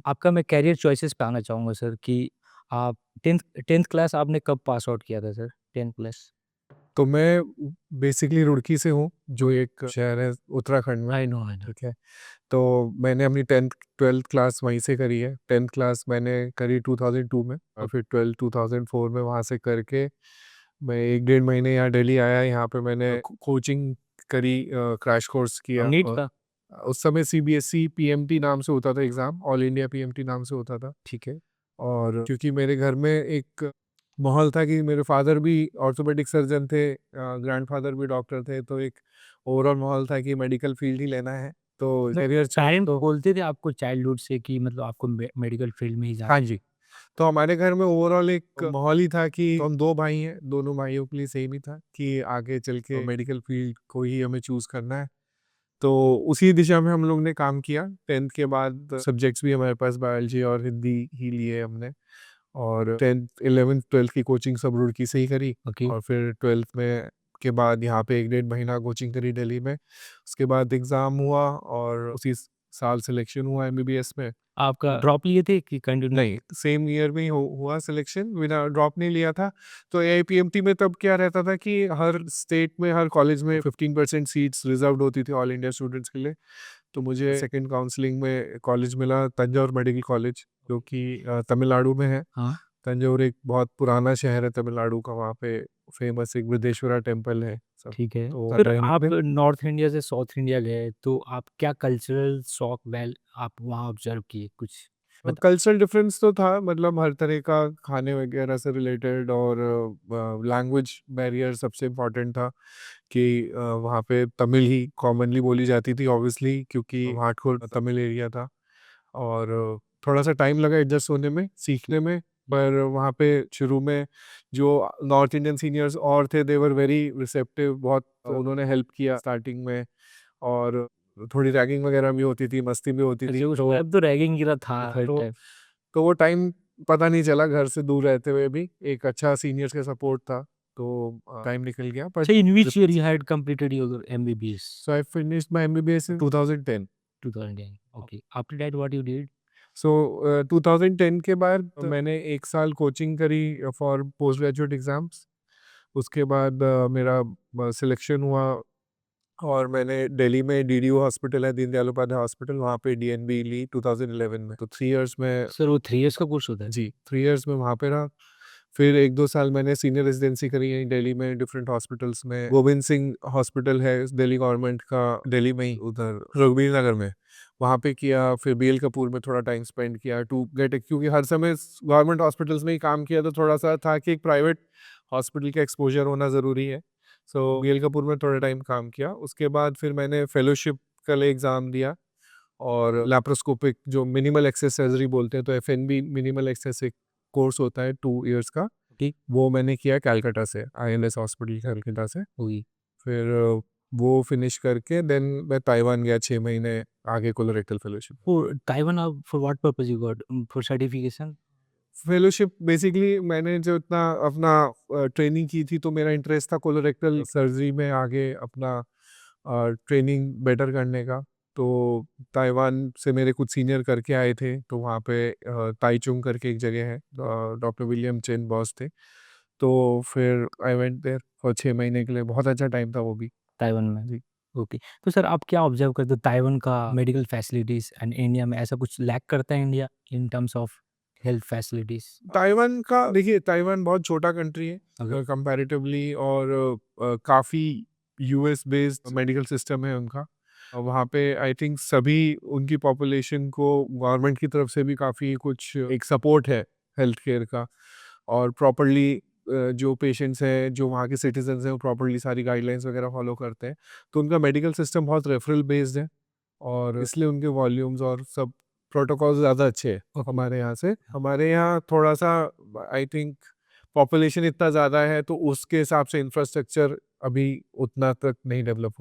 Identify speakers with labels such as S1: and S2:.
S1: आपका मैं career choices पे आना चाहूँगा सर कि आप 10th 10th क्लास आपने कब पास आउट किया था सर? 10 प्लस?
S2: तो मैं बेसिकली रुड़की से हूँ, जो एक शहर है उत्तराखंड में,
S1: आई नो, आई नो।
S2: ठीक है? तो मैंने अपनी 10th 12th क्लास वहीं से करी है। 10th क्लास मैंने करी 2002 में और फिर 12th 2004 में वहाँ से करके मैं 1 डेढ़ महीने यहाँ दिल्ली आया। यहाँ पे मैंने कोचिंग करी, क्रैश कोर्स किया।
S1: नीट का?
S2: उस समय सीबीएसई पीएमटी नाम से होता था एग्ज़ाम, ऑल इंडिया पीएमटी नाम से होता था।
S1: ठीक है।
S2: और क्योंकि मेरे घर में एक माहौल था कि मेरे फादर भी ऑर्थोपेडिक सर्जन थे, ग्रैंडफादर भी डॉक्टर थे, तो एक ओवरऑल माहौल था कि मेडिकल फील्ड ही लेना है। तो करियर
S1: पेरेंट्स
S2: तो
S1: बोलते थे आपको चाइल्डहुड से कि मतलब आपको मेडिकल फील्ड में ही
S2: हाँ
S1: जाना
S2: जी। तो हमारे घर में ओवरऑल एक माहौल ही था कि हम 2 भाई हैं, दोनों भाइयों के लिए सेम ही था कि आगे चल के मेडिकल फील्ड को ही हमें चूज़ करना है। तो उसी दिशा में हम लोग ने काम किया। 10th के बाद सब्जेक्ट्स भी हमारे पास बायोलॉजी और हिंदी ही लिए हमने। और 10th 11th 12th की कोचिंग सब रुड़की से ही करी।
S1: ओके।
S2: और फिर 12th में के बाद यहाँ पे 1 डेढ़ महीना कोचिंग करी दिल्ली में। उसके बाद एग्ज़ाम हुआ और उसी साल सिलेक्शन हुआ एमबीबीएस में।
S1: आपका ड्रॉप लिए थे कि कंटिन्यू?
S2: नहीं, सेम ईयर में ही हुआ सिलेक्शन, बिना ड्रॉप नहीं लिया था। तो एआईपीएमटी में तब क्या रहता था कि हर स्टेट में, हर कॉलेज में 15% सीट्स रिज़र्व्ड होती थी ऑल इंडिया स्टूडेंट्स के लिए। तो मुझे सेकंड काउंसलिंग में कॉलेज मिला, तंजौर मेडिकल कॉलेज, जो कि तमिलनाडु में है।
S1: हाँ।
S2: तंजौर एक बहुत पुराना शहर है तमिलनाडु का, वहाँ पे फेमस एक बृहदेश्वरा टेम्पल है सब।
S1: ठीक है।
S2: तो
S1: फिर
S2: रहने
S1: आप
S2: पे
S1: नॉर्थ इंडिया से साउथ इंडिया गए, तो आप क्या कल्चरल शॉक आप वहाँ ऑब्ज़र्व किए कुछ? बता।
S2: कल्चरल डिफरेंस तो था, मतलब हर तरह का खाने वगैरह से रिलेटेड, और लैंग्वेज बैरियर सबसे इम्पोर्टेंट था कि वहाँ पे तमिल ही कॉमनली बोली जाती थी ऑब्वियसली, क्योंकि हार्डकोर तमिल एरिया था। और थोड़ा सा टाइम लगा एडजस्ट होने में, सीखने में। पर वहाँ पे शुरू में जो नॉर्थ इंडियन सीनियर्स और थे, दे वर वेरी रिसेप्टिव, बहुत उन्होंने हेल्प किया स्टार्टिंग में। और थोड़ी रैगिंग वगैरह भी होती थी, मस्ती भी होती
S1: अरे
S2: थी।
S1: उस
S2: तो
S1: टाइम तो रैगिंग गिरा था हर
S2: तो
S1: टाइम।
S2: तो वो टाइम पता नहीं चला, घर से दूर रहते हुए भी एक अच्छा सीनियर्स का सपोर्ट था, तो टाइम निकल गया। But
S1: So in which year you had completed your MBBS?
S2: So I finished my MBBS in 2010।
S1: 2010. Okay. After that, what you did?
S2: सो 2010 के बाद मैंने 1 साल कोचिंग करी फॉर पोस्ट ग्रेजुएट एग्जाम्स। उसके बाद मेरा सिलेक्शन हुआ और मैंने दिल्ली में डीडीयू हॉस्पिटल है, दीनदयाल उपाध्याय हॉस्पिटल, वहाँ पे डीएनबी ली 2011 में। तो 3 इयर्स में,
S1: सर वो 3 इयर्स का कोर्स होता है?
S2: जी 3 इयर्स में वहाँ पे रहा। फिर 1-2 साल मैंने सीनियर रेजिडेंसी करी है दिल्ली में, डिफरेंट हॉस्पिटल्स में। गोविंद सिंह हॉस्पिटल है दिल्ली गवर्नमेंट का, दिल्ली में ही, उधर रघुवीर नगर में, वहाँ पे किया। फिर बीएल कपूर में थोड़ा टाइम स्पेंड किया टू गेट, क्योंकि हर समय गवर्नमेंट हॉस्पिटल्स में ही काम किया, तो थोड़ा सा था कि एक प्राइवेट हॉस्पिटल का एक्सपोजर होना ज़रूरी है। सो बीएल कपूर में थोड़ा टाइम काम किया। उसके बाद फिर मैंने फेलोशिप का लिए एग्ज़ाम दिया, और लैप्रोस्कोपिक जो मिनिमल एक्सेस सर्जरी बोलते हैं, तो एफएनबी मिनिमल एक्सेस एक कोर्स होता है 2 इयर्स का,
S1: ठीक।
S2: वो मैंने किया कलकत्ता से, आईएलएस हॉस्पिटल कलकत्ता से।
S1: हुई।
S2: फिर वो फिनिश करके देन मैं ताइवान गया 6 महीने आगे colorectal fellowship.
S1: For Taiwan, for what purpose you got? For certification?
S2: Fellowship basically मैंने जो इतना अपना ट्रेनिंग की थी, तो मेरा इंटरेस्ट था कोलोरेक्टल सर्जरी में आगे अपना ट्रेनिंग बेटर करने का। तो ताइवान से मेरे कुछ सीनियर करके आए थे, तो वहाँ पे ताइचुंग करके एक जगह है, डॉक्टर विलियम चेन बॉस थे। तो फिर आई वेंट देयर और 6 महीने के लिए, बहुत अच्छा टाइम था वो भी।
S1: ताइवान में?
S2: जी।
S1: ओके। तो सर आप क्या ऑब्ज़र्व करते हो ताइवान का मेडिकल फैसिलिटीज़ एंड इंडिया में ऐसा कुछ लैक करता है India in terms of health facilities?
S2: Taiwan का देखिए, ताइवान बहुत छोटा कंट्री है
S1: ओके।
S2: कंपैरेटिवली, और काफ़ी यूएस बेस्ड मेडिकल सिस्टम है उनका। वहाँ पे आई थिंक सभी उनकी पॉपुलेशन को गवर्नमेंट की तरफ से भी काफ़ी कुछ एक सपोर्ट है हेल्थ केयर का, और प्रॉपरली जो पेशेंट्स हैं, जो वहाँ के सिटीजन्स हैं, वो प्रॉपरली सारी गाइडलाइंस वगैरह फॉलो करते हैं। तो उनका मेडिकल सिस्टम बहुत रेफरल बेस्ड है, और इसलिए उनके वॉल्यूम्स और सब प्रोटोकॉल्स ज़्यादा अच्छे हैं हमारे यहाँ से। हमारे यहाँ थोड़ा-सा आई थिंक पॉपुलेशन इतना ज़्यादा है, तो उसके हिसाब से इंफ्रास्ट्रक्चर अभी उतना तक नहीं डेवलप हुआ।